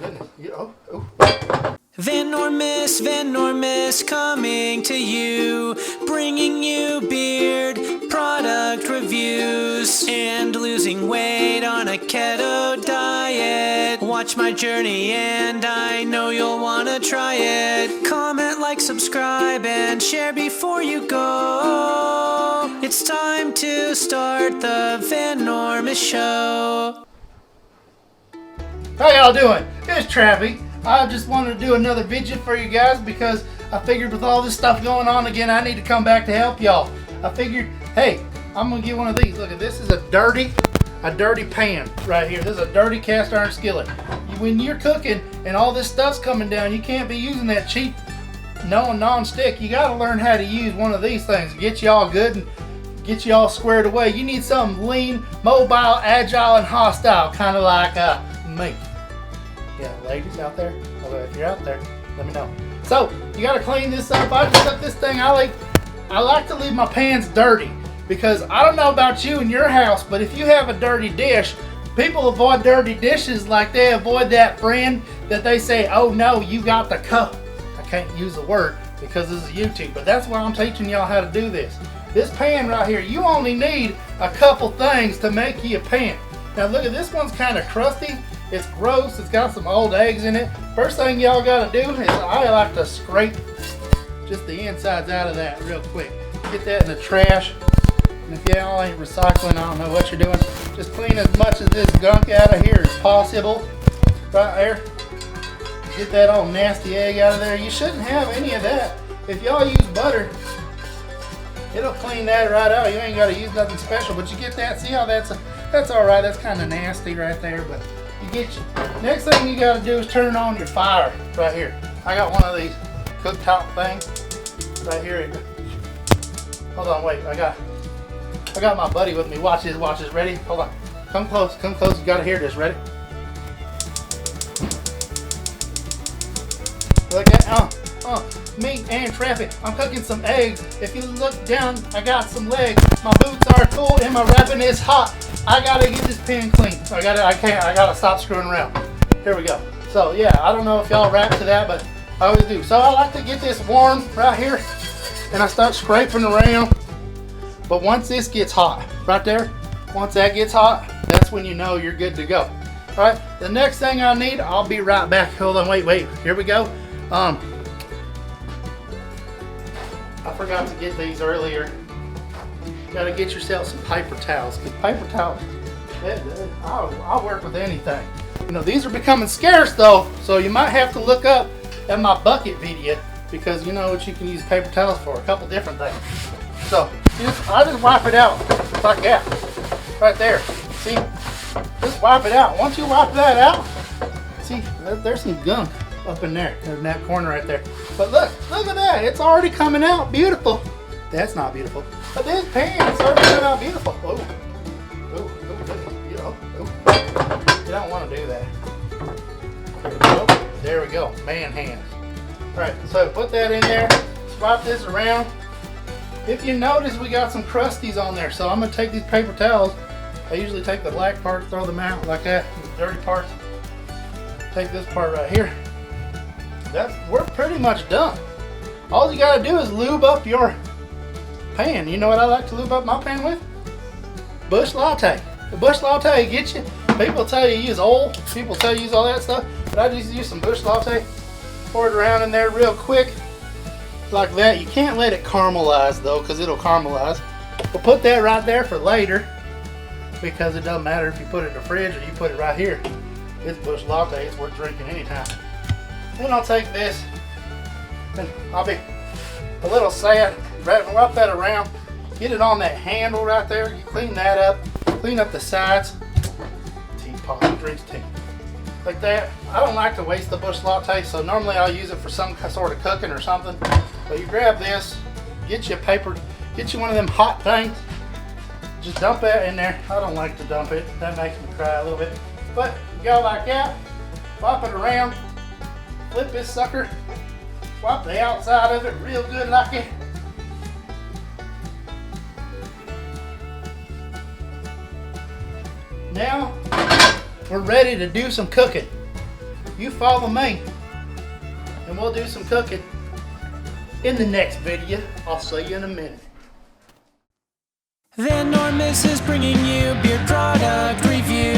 goodness. Oh. Venormous coming to you, bringing you beard product reviews and losing weight on a keto diet. Watch my journey and I know you'll want to try it. Comment, like, subscribe, and share before you go. It's time to start the Venormous Show. How y'all doing? It's Trappy. I just wanted to do another video for you guys because I figured with all this stuff going on again, I need to come back to help y'all. I figured, hey, I'm gonna get one of these. Look at this, is a dirty pan right here. This is a dirty cast iron skillet. When you're cooking and all this stuff's coming down, you can't be using that cheap non-stick. You gotta learn how to use one of these things. Get you all good and get you all squared away. You need something lean, mobile, agile, and hostile, kind of like me. Yeah, ladies out there, if you're out there, let me know. So you gotta clean this up. I just up this thing. I like to leave my pans dirty because I don't know about you in your house, but if you have a dirty dish, people avoid dirty dishes like they avoid that friend that they say, oh no, you got the cup. I can't use the word because this is YouTube, but that's why I'm teaching y'all how to do this. This pan right here, you only need a couple things to make you a pan. Now look at this one's kind of crusty. It's gross. It's got some old eggs in it. First thing y'all gotta do is I like to scrape just the insides out of that real quick. Get that in the trash. And if y'all ain't recycling, I don't know what you're doing. Just clean as much of this gunk out of here as possible. Right there. Get that old nasty egg out of there. You shouldn't have any of that. If y'all use butter, it'll clean that right out. You ain't gotta use nothing special, but you get that. See how that's all right. That's kind of nasty right there, but you get you. Next thing you gotta do is turn on your fire right here. I got one of these cooktop things right here. Hold on, wait. I got my buddy with me. Watch this. Ready? Hold on. Come close. You gotta hear this. Ready? Look at meat and Trappy. I'm cooking some eggs. If you look down, I got some legs. My boots are cool and my wrapping is hot. I gotta get this pan clean. I gotta stop screwing around. Here we go. So yeah, I don't know if y'all wrap to that, but I always do. So I like to get this warm right here and I start scraping around. But once this gets hot, right there, once that gets hot, that's when you know you're good to go. All right, the next thing I need, I'll be right back. Hold on, wait, here we go. I forgot to get these earlier. Gotta get yourself some paper towels. Cause paper towels, I'll work with anything. You know, these are becoming scarce though, so you might have to look up at my bucket video because you know what you can use paper towels for, a couple different things. So I just wipe it out like that, right there. See, just wipe it out. Once you wipe that out, see, there's some gunk up in there, in that corner right there. But look at that, it's already coming out beautiful. That's not beautiful, but this pan's already coming out beautiful. Oh, you don't want to do that. There we go, man hands. All right, so put that in there, swap this around. If you notice, we got some crusties on there, so I'm gonna take these paper towels. I usually take the black parts, throw them out like that, the dirty parts. Take this part right here. We're pretty much done. All you gotta do is lube up your pan. You know what I like to lube up my pan with? Bush Latte. The Bush Latte gets you. People tell you use oil. People tell you use all that stuff. But I just use some Bush Latte. Pour it around in there real quick. Like that. You can't let it caramelize though, because it'll caramelize. But put that right there for later, because it doesn't matter if you put it in the fridge or you put it right here. It's Bush Latte. It's worth drinking anytime. Then I'll take this and I'll be a little sad. Wrap that around. Get it on that handle right there. You clean that up. Clean up the sides. Teapot, drinks tea. Like that. I don't like to waste the Bush Latte, so normally I'll use it for some sort of cooking or something. But you grab this, get you a paper, get you one of them hot things. Just dump that in there. I don't like to dump it. That makes me cry a little bit. But you go like that. Flop it around. Flip this sucker. Wipe the outside of it real good like it. Now we're ready to do some cooking. you follow me, and we'll do some cooking in the next video. I'll see you in a minute. The Enormous is bringing you beard product reviews.